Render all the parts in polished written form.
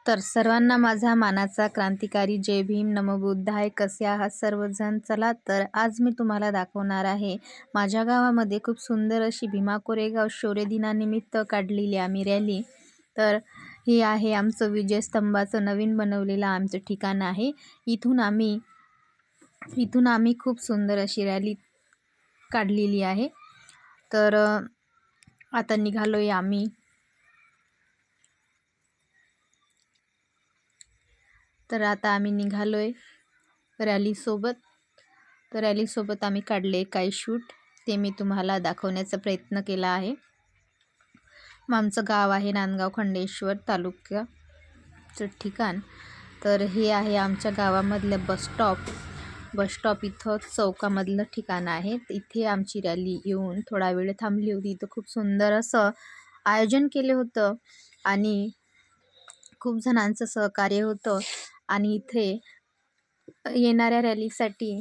तर सर्वांना माझा मानाचा क्रांतिकारी जय भीम नमो बुद्धाय. कसे आहात सर्वजण? चला तर आज मी तुम्हाला दाखवणार आहे माझ्या गावामध्ये खूप सुंदर अशी भीमा कोरेगाव शौर्य दिनानिमित्त काढलेली आम्ही रॅली. तर हे आहे आमचं विजयस्तंभाचं नवीन बनवलेलं आमचं ठिकाण आहे. इथून आम्ही खूप सुंदर अशी रॅली काढलेली आहे. तर आता निघालोय आम्ही. तर आता आम्ही निघालोय रॅलीसोबत. तर रॅलीसोबत आम्ही काढले काही शूट, ते मी तुम्हाला दाखवण्याचा प्रयत्न केला आहे. आमचं गाव आहे नांदगाव खंडेश्वर तालुक्याचं ठिकाण. तर हे आहे आमच्या गावामधलं बसस्टॉप इथं चौकामधलं ठिकाण आहे. इथे आमची रॅली येऊन थोडा वेळ थांबली होती. इथं खूप सुंदर असं आयोजन केले होतं आणि खूप जणांचं सहकार्य होतं. आणि इथे येणाऱ्या रॅलीसाठी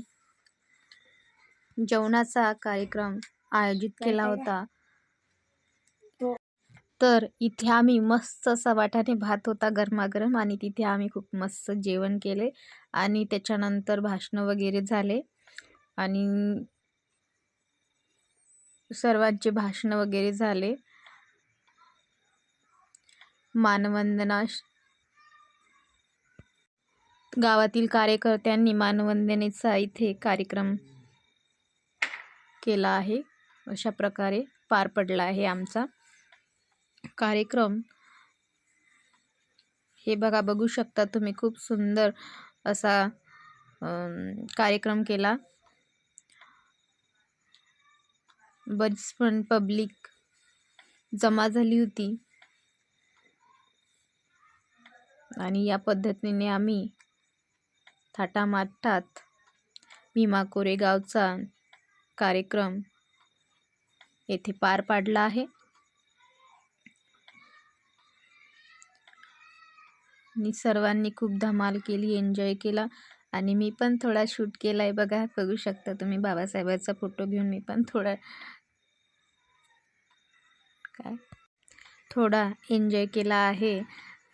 जेवणाचा कार्यक्रम आयोजित केला होता. तर इथे आम्ही मस्त असा वाटाणे भात होता गरमागरम आणि तिथे आम्ही खूप मस्त जेवण केले आणि त्याच्यानंतर भाषण वगैरे झाले आणि सर्वांचे भाषण वगैरे झाले. मानवंदना गावातील कार्यकर्त्यांनी मानवंदनेचा इथे कार्यक्रम केला आहे. अशा प्रकारे पार पडला आहे आमचा कार्यक्रम. हे बघू शकता तुम्ही, खूप सुंदर असा कार्यक्रम केला. बरीच पण पब्लिक जमा झाली होती आणि या पद्धतीने आम्ही थाटामाटात भीमा कोरेगावचा कार्यक्रम येथे पार पाडला आहे. आणि सर्वांनी खूप धमाल केली, एन्जॉय केला आणि मी पण थोडा शूट केलाय. बघू शकता तुम्ही, बाबासाहेबांचा फोटो घेऊन मी पण थोडा एन्जॉय केला आहे.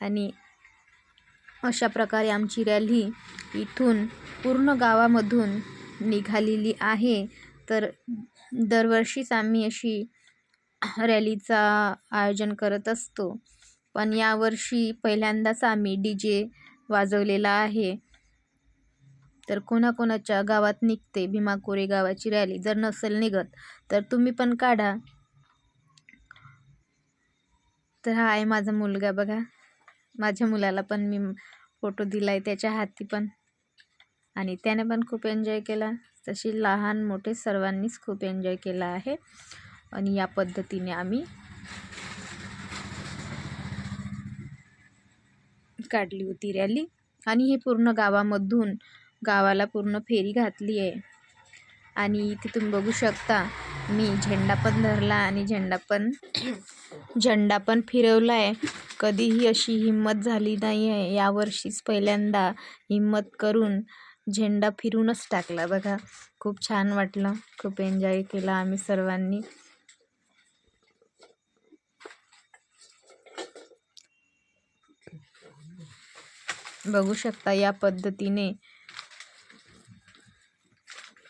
आणि अशा प्रकारे आमची रॅली इथून पूर्ण गावामधून निघालेली आहे. तर दरवर्षीच आम्ही अशी रॅलीचा आयोजन करत असतो, पण यावर्षी पहिल्यांदाच आम्ही DJ वाजवलेला आहे. तर कोणाकोणाच्या गावात निघते भीमा कोरेगावाची रॅली? जर नसेल निघत तर तुम्ही पण काढा. तर हा आहे माझा मुलगा. बघा, माझ्या मुलाला पण मी फोटो दिलाय त्याच्या हाती पण, आणि त्याने पण खूप एन्जॉय केला. तशी लहान मोठे सर्वांनीच खूप एन्जॉय केला आहे. आणि या पद्धतीने आम्ही काढली होती रॅली. आणि हे पूर्ण गावाला पूर्ण फेरी घातली आहे. आणि इथे तुम्ही बघू शकता, मी झेंडा पण धरला आणि झेंडा पण फिरवलाय. कधीही अशी हिंमत झाली नाही आहे, यावर्षीच पहिल्यांदा हिंमत करून झेंडा फिरूनच टाकला. बघा, खूप छान वाटलं, खूप एन्जॉय केला आम्ही सर्वांनी. बघू शकता, या पद्धतीने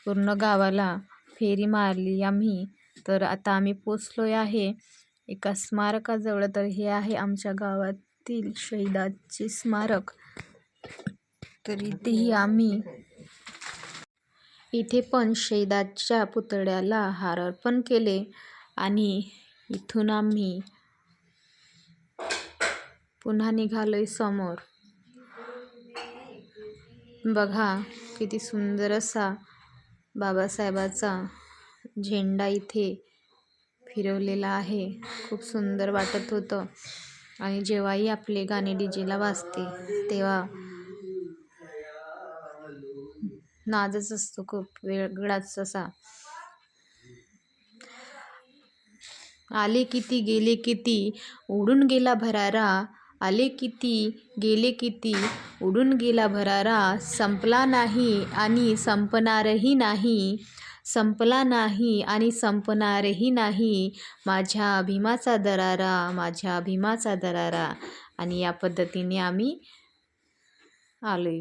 पूर्ण गावाला फेरी मारली आम्ही. तर आता आम्ही पोचलोय आहे एका स्मारकाजवळ. तर हे आहे आमच्या गावातील शहीदाचे स्मारक. तर इथे पण शहीदाच्या पुतळ्याला हार अर्पण केले आणि इथून आम्ही पुन्हा निघालोय समोर. बघा, किती सुंदर असा बाबासाहेबाचा झेंडा इथे फिरवलेला आहे. खूप सुंदर वाटत होतं. आणि जेव्हाही आपले गाणे DJला वाजते तेव्हा नादच असतो खूप वेगळाच असा. आले किती गेले किती उडून गेला भरारा, आले किती गेले किती उडून गेला भरारा, संपला नाही आणि संपणारही नाही, संपला नाही आणि संपणारही नाही, माझ्या भीमाचा दरारा, माझ्या भीमाचा दरारा. आणि या पद्धतीने आम्ही आलो आहे.